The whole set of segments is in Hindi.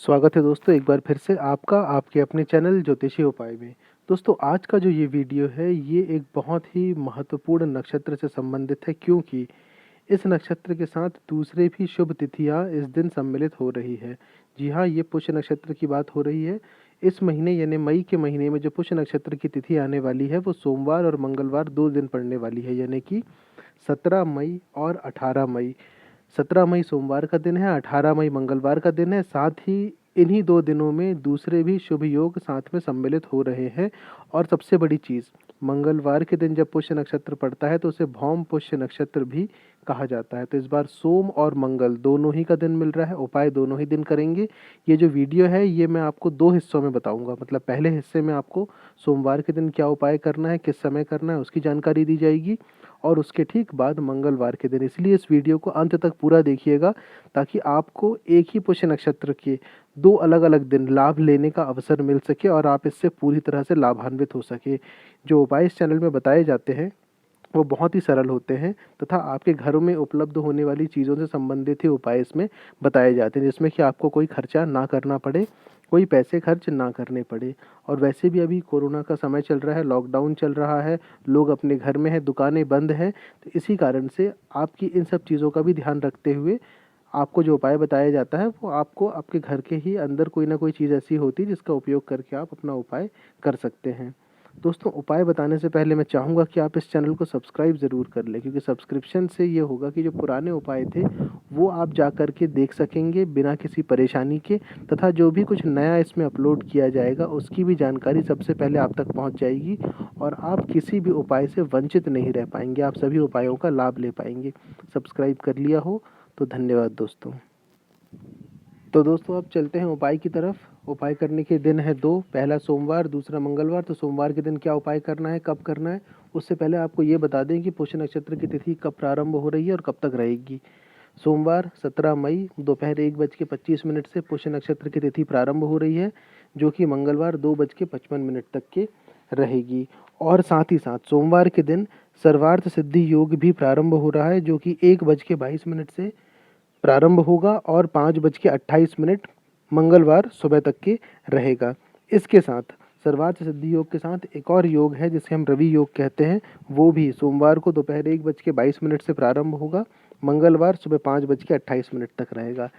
स्वागत है दोस्तों एक बार फिर से आपका आपके अपने चैनल ज्योतिषी उपाय में। दोस्तों आज का जो ये वीडियो है ये एक बहुत ही महत्वपूर्ण नक्षत्र से संबंधित है, क्योंकि इस नक्षत्र के साथ दूसरे भी शुभ तिथियां इस दिन सम्मिलित हो रही है। जी हाँ, ये पुष्य नक्षत्र की बात हो रही है। इस महीने यानी मई के महीने में जो पुष्य नक्षत्र की तिथि आने वाली है वो सोमवार और मंगलवार 2 दिन पड़ने वाली है, यानी कि 17 मई और 18 मई। 17 मई सोमवार का दिन है, 18 मई मंगलवार का दिन है। साथ ही इन्हीं 2 दिनों में दूसरे भी शुभ योग साथ में सम्मिलित हो रहे हैं। और सबसे बड़ी चीज़, मंगलवार के दिन जब पुष्य नक्षत्र पड़ता है तो उसे भौम पुष्य नक्षत्र भी कहा जाता है। तो इस बार सोम और मंगल दोनों ही का दिन मिल रहा है, उपाय दोनों ही दिन करेंगे। ये जो वीडियो है ये मैं आपको 2 हिस्सों में बताऊँगा। मतलब पहले हिस्से में आपको सोमवार के दिन क्या उपाय करना है, किस समय करना है, उसकी जानकारी दी जाएगी, और उसके ठीक बाद मंगलवार के दिन। इसलिए इस वीडियो को अंत तक पूरा देखिएगा, ताकि आपको एक ही पुष्य नक्षत्र के 2 अलग-अलग दिन लाभ लेने का अवसर मिल सके और आप इससे पूरी तरह से लाभान्वित हो सके। जो उपाय इस चैनल में बताए जाते हैं वो बहुत ही सरल होते हैं, तथा आपके घरों में उपलब्ध होने वाली चीज़ों से संबंधित ही उपाय इसमें बताए जाते हैं, जिसमें कि आपको कोई खर्चा ना करना पड़े, कोई पैसे खर्च ना करने पड़े। और वैसे भी अभी कोरोना का समय चल रहा है, लॉकडाउन चल रहा है, लोग अपने घर में हैं, दुकानें बंद हैं, तो इसी कारण से आपकी इन सब चीज़ों का भी ध्यान रखते हुए आपको जो उपाय बताया जाता है वो आपको आपके घर के ही अंदर कोई ना कोई चीज़ ऐसी होती है जिसका उपयोग करके आप अपना उपाय कर सकते हैं। दोस्तों उपाय बताने से पहले मैं चाहूँगा कि आप इस चैनल को सब्सक्राइब ज़रूर कर लें, क्योंकि सब्सक्रिप्शन से ये होगा कि जो पुराने उपाय थे वो आप जा कर के देख सकेंगे बिना किसी परेशानी के, तथा जो भी कुछ नया इसमें अपलोड किया जाएगा उसकी भी जानकारी सबसे पहले आप तक पहुंच जाएगी, और आप किसी भी उपाय से वंचित नहीं रह पाएंगे, आप सभी उपायों का लाभ ले पाएंगे। सब्सक्राइब कर लिया हो तो धन्यवाद दोस्तों। तो दोस्तों अब चलते हैं उपाय की तरफ। उपाय करने के दिन है 2, पहला सोमवार, दूसरा मंगलवार। तो सोमवार के दिन क्या उपाय करना है, कब करना है, उससे पहले आपको ये बता दें कि पुष्य नक्षत्र की तिथि कब प्रारंभ हो रही है और कब तक रहेगी। सोमवार 17 मई दोपहर 1:25 से पुष्य नक्षत्र की तिथि प्रारंभ हो रही है, जो कि मंगलवार 2:55 तक के रहेगी। और साथ ही साथ सोमवार के दिन सर्वार्थ सिद्धि योग भी प्रारंभ हो रहा है, जो कि 1:22 से प्रारंभ होगा और 5:28 मंगलवार सुबह तक के रहेगा। इसके साथ सर्वार्थ सिद्धि योग के साथ एक और योग है जिसे हम रवि योग कहते हैं, वो भी सोमवार को दोपहर 1:22 से प्रारंभ होगा, मंगलवार सुबह 5:28 तक रहेगा।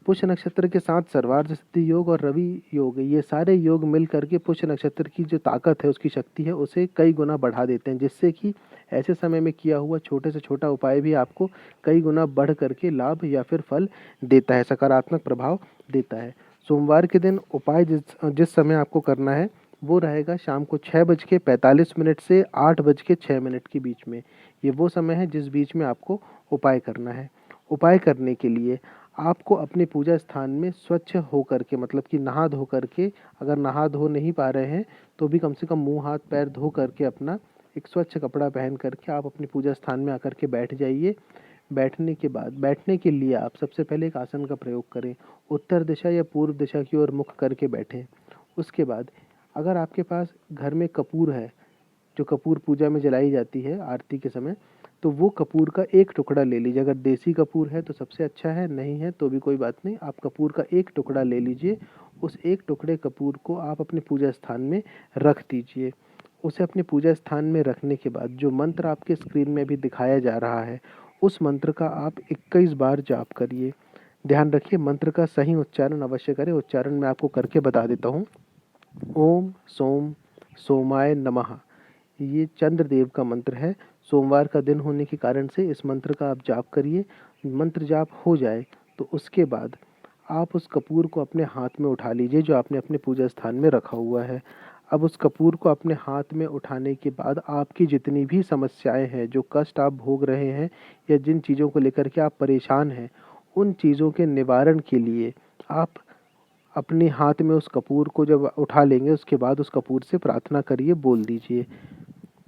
पुष्य नक्षत्र के साथ सर्वार्थ सिद्धि योग और रवि योग, ये सारे योग मिल करके पुष्य नक्षत्र की जो ताकत है, उसकी शक्ति है, उसे कई गुना बढ़ा देते हैं, जिससे कि ऐसे समय में किया हुआ छोटे से छोटा उपाय भी आपको कई गुना बढ़ करके लाभ या फिर फल देता है, सकारात्मक प्रभाव देता है। सोमवार के दिन उपाय जिस जिस समय आपको करना है वो रहेगा शाम को 6:45 से 8:06 के बीच में। ये वो समय है जिस बीच में आपको उपाय करना है। उपाय करने के लिए आपको अपने पूजा स्थान में स्वच्छ होकर के, मतलब कि नहा धो करके, अगर नहा धो नहीं पा रहे हैं तो भी कम से कम मुंह हाथ पैर धो करके अपना एक स्वच्छ कपड़ा पहन करके आप अपने पूजा स्थान में आकर के बैठ जाइए। बैठने के बाद, बैठने के लिए आप सबसे पहले एक आसन का प्रयोग करें, उत्तर दिशा या पूर्व दिशा की ओर मुख करके बैठें। उसके बाद अगर आपके पास घर में कपूर है, जो कपूर पूजा में जलाई जाती है आरती के समय, तो वो कपूर का एक टुकड़ा ले लीजिए। अगर देसी कपूर है तो सबसे अच्छा है, नहीं है तो भी कोई बात नहीं, आप कपूर का एक टुकड़ा ले लीजिए। उस एक टुकड़े कपूर को आप अपने पूजा स्थान में रख दीजिए। उसे अपने पूजा स्थान में रखने के बाद जो मंत्र आपके स्क्रीन में भी दिखाया जा रहा है, उस मंत्र का आप 21 बार जाप करिए। ध्यान रखिए मंत्र का सही उच्चारण अवश्य करें। उच्चारण मैं आपको करके बता देता हूँ। ओम सोम सोमाय नमः, ये चंद्रदेव का मंत्र है। सोमवार का दिन होने के कारण से इस मंत्र का आप जाप करिए। मंत्र जाप हो जाए तो उसके बाद आप उस कपूर को अपने हाथ में उठा लीजिए जो आपने अपने पूजा स्थान में रखा हुआ है। अब उस कपूर को अपने हाथ में उठाने के बाद आपकी जितनी भी समस्याएं हैं, जो कष्ट आप भोग रहे हैं या जिन चीज़ों को लेकर के आप परेशान हैं, उन चीज़ों के निवारण के लिए आप अपने हाथ में उस कपूर को जब उठा लेंगे उसके बाद उस कपूर से प्रार्थना करिए, बोल दीजिए।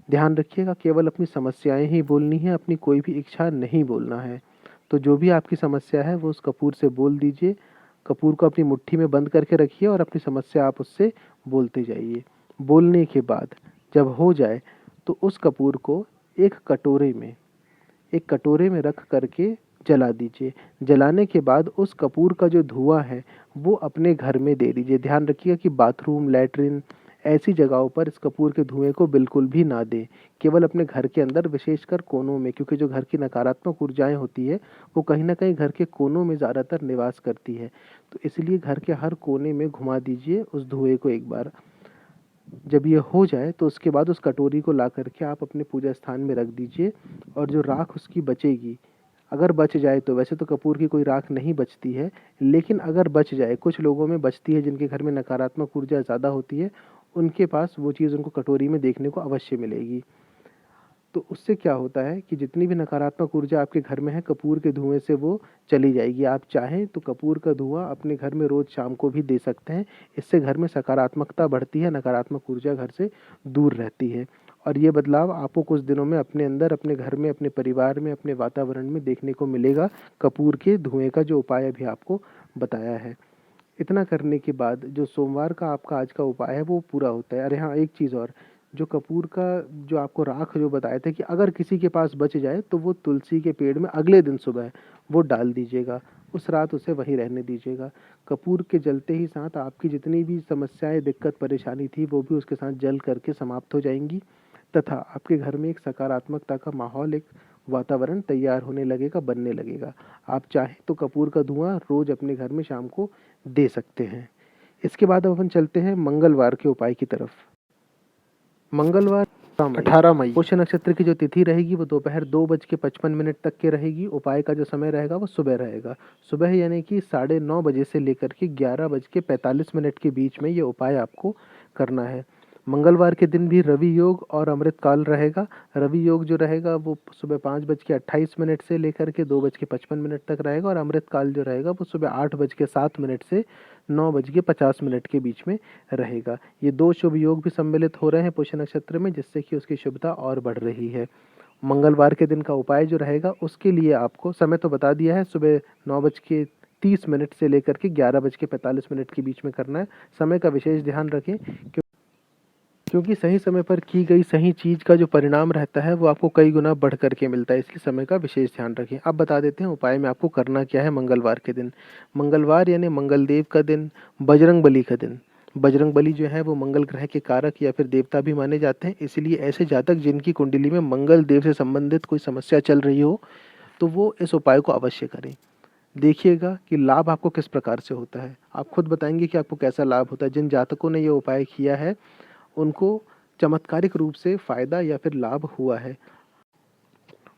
ध्यान रखिएगा केवल अपनी समस्याएं ही बोलनी है, अपनी कोई भी इच्छा नहीं बोलना है। तो जो भी आपकी समस्या है वो उस कपूर से बोल दीजिए। कपूर को अपनी मुट्ठी में बंद करके रखिए और अपनी समस्या आप उससे बोलते जाइए। बोलने के बाद जब हो जाए तो उस कपूर को एक कटोरे में रख करके जला दीजिए। जलाने के बाद उस कपूर का जो धुआँ है वो अपने घर में दे दीजिए। ध्यान रखिएगा कि बाथरूम, लैट्रिन ऐसी जगहों पर इस कपूर के धुएँ को बिल्कुल भी ना दें। केवल अपने घर के अंदर, विशेषकर कोनों में, क्योंकि जो घर की नकारात्मक ऊर्जाएँ होती है वो कहीं न कहीं घर के कोनों में ज़्यादातर निवास करती है। तो इसलिए घर के हर कोने में घुमा दीजिए उस धुएँ को एक बार। जब ये हो जाए तो उसके बाद उस कटोरी को ला कर के आप अपने पूजा स्थान में रख दीजिए, और जो राख उसकी बचेगी, अगर बच जाए तो, वैसे तो कपूर की कोई राख नहीं बचती है, लेकिन अगर बच जाए, कुछ लोगों में बचती है जिनके घर में नकारात्मक ऊर्जा ज़्यादा होती है, उनके पास वो चीज़ उनको कटोरी में देखने को अवश्य मिलेगी। तो उससे क्या होता है कि जितनी भी नकारात्मक ऊर्जा आपके घर में है, कपूर के धुएँ से वो चली जाएगी। आप चाहें तो कपूर का धुआँ अपने घर में रोज़ शाम को भी दे सकते हैं। इससे घर में सकारात्मकता बढ़ती है, नकारात्मक ऊर्जा घर से दूर रहती है। और ये बदलाव आपको कुछ दिनों में अपने अंदर, अपने घर में, अपने परिवार में, अपने वातावरण में देखने को मिलेगा, कपूर के धुएँ का जो उपाय अभी आपको बताया है। इतना करने के बाद जो सोमवार का आपका आज का उपाय है वो पूरा होता है। अरे हाँ, एक चीज़ और, जो कपूर का जो आपको राख जो बताया था कि अगर किसी के पास बच जाए तो वो तुलसी के पेड़ में अगले दिन सुबह वो डाल दीजिएगा। उस रात उसे वहीं रहने दीजिएगा। कपूर के जलते ही साथ आपकी जितनी भी समस्याएँ, दिक्कत, परेशानी थी वो भी उसके साथ जल करके समाप्त हो जाएँगी, तथा आपके घर में एक सकारात्मकता का माहौल, एक वातावरण तैयार होने लगेगा, बनने लगेगा। आप चाहें तो कपूर का धुआँ रोज़ अपने घर में शाम को दे सकते हैं। इसके बाद अब अपन चलते हैं मंगलवार के उपाय की तरफ। मंगलवार 18 मई पुष्य नक्षत्र की जो तिथि रहेगी वो दोपहर 2:55 तक के रहेगी। उपाय का जो समय रहेगा वो सुबह रहेगा। सुबह यानी कि 9:30 बजे से लेकर के 11:45 के बीच में ये उपाय आपको करना है। मंगलवार के दिन भी रवि योग और अमृतकाल रहेगा। रवि योग जो रहेगा वो सुबह 5:28 से लेकर के 2:55 तक रहेगा, और अमृतकाल जो रहेगा वो सुबह 8:07 से 9:50 के बीच में रहेगा। ये दो शुभ योग भी सम्मिलित हो रहे हैं पुष्य नक्षत्र में, जिससे कि उसकी शुभता और बढ़ रही है। मंगलवार के दिन का उपाय जो रहेगा उसके लिए आपको समय तो बता दिया है, सुबह 9:30 से लेकर के 11:45 के बीच में करना है। समय का विशेष ध्यान रखें, क्योंकि सही समय पर की गई सही चीज़ का जो परिणाम रहता है वो आपको कई गुना बढ़ कर के मिलता है, इसलिए समय का विशेष ध्यान रखें। अब बता देते हैं उपाय में आपको करना क्या है मंगलवार के दिन। मंगलवार यानी मंगलदेव का दिन, बजरंगबली का दिन। बजरंगबली जो है वो मंगल ग्रह के कारक या फिर देवता भी माने जाते हैं, इसलिए ऐसे जातक जिनकी कुंडली में मंगल देव से संबंधित कोई समस्या चल रही हो तो वो इस उपाय को अवश्य करें। देखिएगा कि लाभ आपको किस प्रकार से होता है। आप खुद बताएंगे कि आपको कैसा लाभ होता है। जिन जातकों ने ये उपाय किया है उनको चमत्कारिक रूप से फ़ायदा या फिर लाभ हुआ है।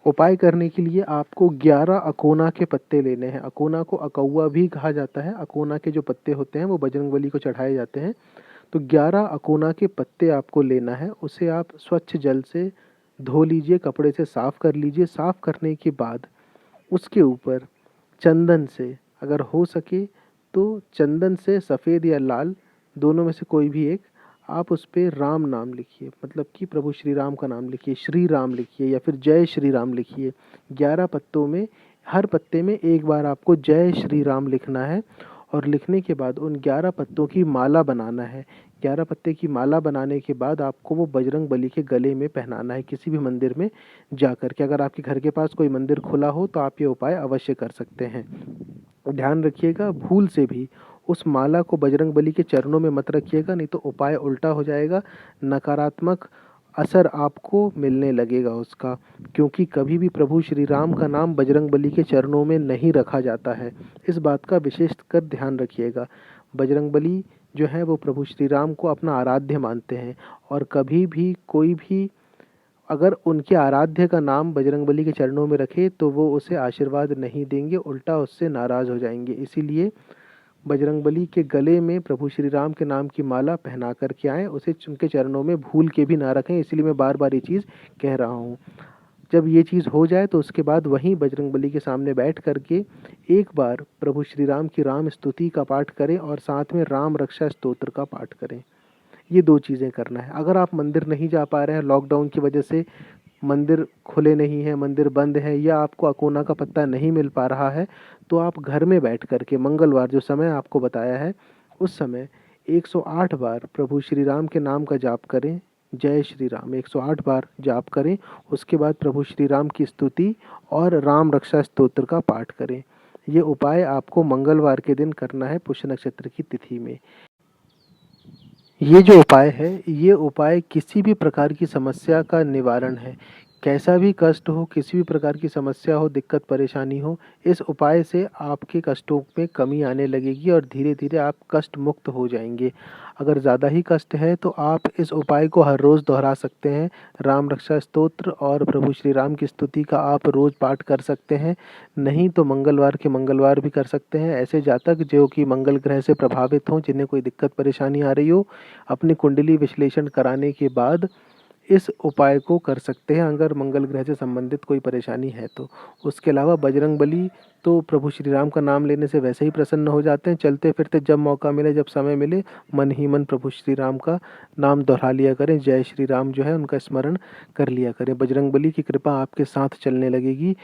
उपाय करने के लिए आपको 11 अकोना के पत्ते लेने हैं। अकोना को अकौआ भी कहा जाता है। अकोना के जो पत्ते होते हैं वो बजरंगबली को चढ़ाए जाते हैं। तो 11 अकोना के पत्ते आपको लेना है। उसे आप स्वच्छ जल से धो लीजिए, कपड़े से साफ़ कर लीजिए। साफ़ करने के बाद उसके ऊपर चंदन से, अगर हो सके तो चंदन से सफ़ेद या लाल, दोनों में से कोई भी एक, आप उस पे राम नाम लिखिए, मतलब कि प्रभु श्री राम का नाम लिखिए, श्री राम लिखिए या फिर जय श्री राम लिखिए। 11 पत्तों में हर पत्ते में एक बार आपको जय श्री राम लिखना है, और लिखने के बाद उन 11 पत्तों की माला बनाना है। 11 पत्ते की माला बनाने के बाद आपको वो बजरंगबली के गले में पहनाना है किसी भी मंदिर में जाकर के। अगर आपके घर के पास कोई मंदिर खुला हो तो आप ये उपाय अवश्य कर सकते हैं। ध्यान रखिएगा भूल से भी उस माला को बजरंगबली के चरणों में मत रखिएगा, नहीं तो उपाय उल्टा हो जाएगा, नकारात्मक असर आपको मिलने लगेगा उसका। क्योंकि कभी भी प्रभु श्री राम का नाम बजरंगबली के चरणों में नहीं रखा जाता है, इस बात का विशेष कर ध्यान रखिएगा। बजरंगबली जो है वो प्रभु श्री राम को अपना आराध्य मानते हैं, और कभी भी कोई भी अगर उनके आराध्य का नाम बजरंगबली के चरणों में रखे तो वो उसे आशीर्वाद नहीं देंगे, उल्टा उससे नाराज़ हो जाएंगे। इसीलिए बजरंगबली के गले में प्रभु श्री राम के नाम की माला पहना कर के आएँ, उसे उनके चरणों में भूल के भी ना रखें। इसलिए मैं बार बार ये चीज़ कह रहा हूँ। जब ये चीज़ हो जाए तो उसके बाद वहीं बजरंगबली के सामने बैठ कर के एक बार प्रभु श्री राम की राम स्तुति का पाठ करें, और साथ में राम रक्षा स्तोत्र का पाठ करें। ये 2 चीज़ें करना है। अगर आप मंदिर नहीं जा पा रहे हैं, लॉकडाउन की वजह से मंदिर खुले नहीं हैं, मंदिर बंद है, या आपको अकोना का पत्ता नहीं मिल पा रहा है, तो आप घर में बैठ कर के मंगलवार जो समय आपको बताया है उस समय 108 बार प्रभु श्री राम के नाम का जाप करें। जय श्री राम 108 बार जाप करें। उसके बाद प्रभु श्री राम की स्तुति और राम रक्षा स्तोत्र का पाठ करें। ये उपाय आपको मंगलवार के दिन करना है पुष्य नक्षत्र की तिथि में। ये जो उपाय है, ये उपाय किसी भी प्रकार की समस्या का निवारण है। कैसा भी कष्ट हो, किसी भी प्रकार की समस्या हो, दिक्कत परेशानी हो, इस उपाय से आपके कष्टों में कमी आने लगेगी और धीरे-धीरे आप कष्ट मुक्त हो जाएँगे। अगर ज़्यादा ही कष्ट है तो आप इस उपाय को हर रोज़ दोहरा सकते हैं। राम रक्षा स्तोत्र और प्रभु श्री राम की स्तुति का आप रोज़ पाठ कर सकते हैं। नहीं तो मंगलवार के मंगलवार भी कर सकते हैं। ऐसे जातक जो कि मंगल ग्रह से प्रभावित हों, जिन्हें कोई दिक्कत परेशानी आ रही हो, अपनी कुंडली विश्लेषण कराने के बाद इस उपाय को कर सकते हैं अगर मंगल ग्रह से संबंधित कोई परेशानी है तो। उसके अलावा बजरंगबली तो प्रभु श्री राम का नाम लेने से वैसे ही प्रसन्न हो जाते हैं। चलते-फिरते जब मौका मिले, जब समय मिले, मन ही मन प्रभु श्री राम का नाम दोहरा लिया करें। जय श्री राम जो है उनका स्मरण कर लिया करें। बजरंगबली की कृपा आपके साथ चलने लगेगी।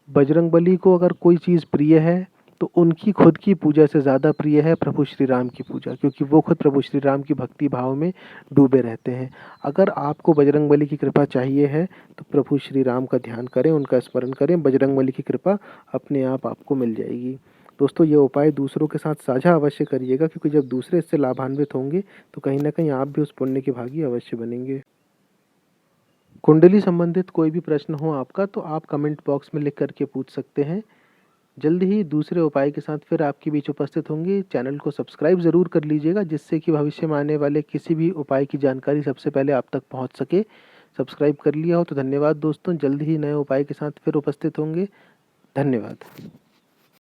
बजरंगबली को अगर कोई चीज़ प्रिय है तो उनकी खुद की पूजा से ज़्यादा प्रिय है प्रभु श्री राम की पूजा, क्योंकि वो खुद प्रभु श्री राम की भक्ति भाव में डूबे रहते हैं। अगर आपको बजरंगबली की कृपा चाहिए है तो प्रभु श्री राम का ध्यान करें, उनका स्मरण करें, बजरंगबली की कृपा अपने आप आपको मिल जाएगी। दोस्तों, ये उपाय दूसरों के साथ साझा अवश्य करिएगा, क्योंकि जब दूसरे इससे लाभान्वित होंगे तो कहीं न कहीं आप भी उस पुण्य के भागी अवश्य बनेंगे। कुंडली संबंधित कोई भी प्रश्न हो आपका तो आप कमेंट बॉक्स में लिख कर के पूछ सकते हैं। जल्द ही दूसरे उपाय के साथ फिर आपके बीच उपस्थित होंगे। चैनल को सब्सक्राइब ज़रूर कर लीजिएगा, जिससे कि भविष्य में आने वाले किसी भी उपाय की जानकारी सबसे पहले आप तक पहुंच सके। सब्सक्राइब कर लिया हो तो धन्यवाद दोस्तों। जल्द ही नए उपाय के साथ फिर उपस्थित होंगे। धन्यवाद।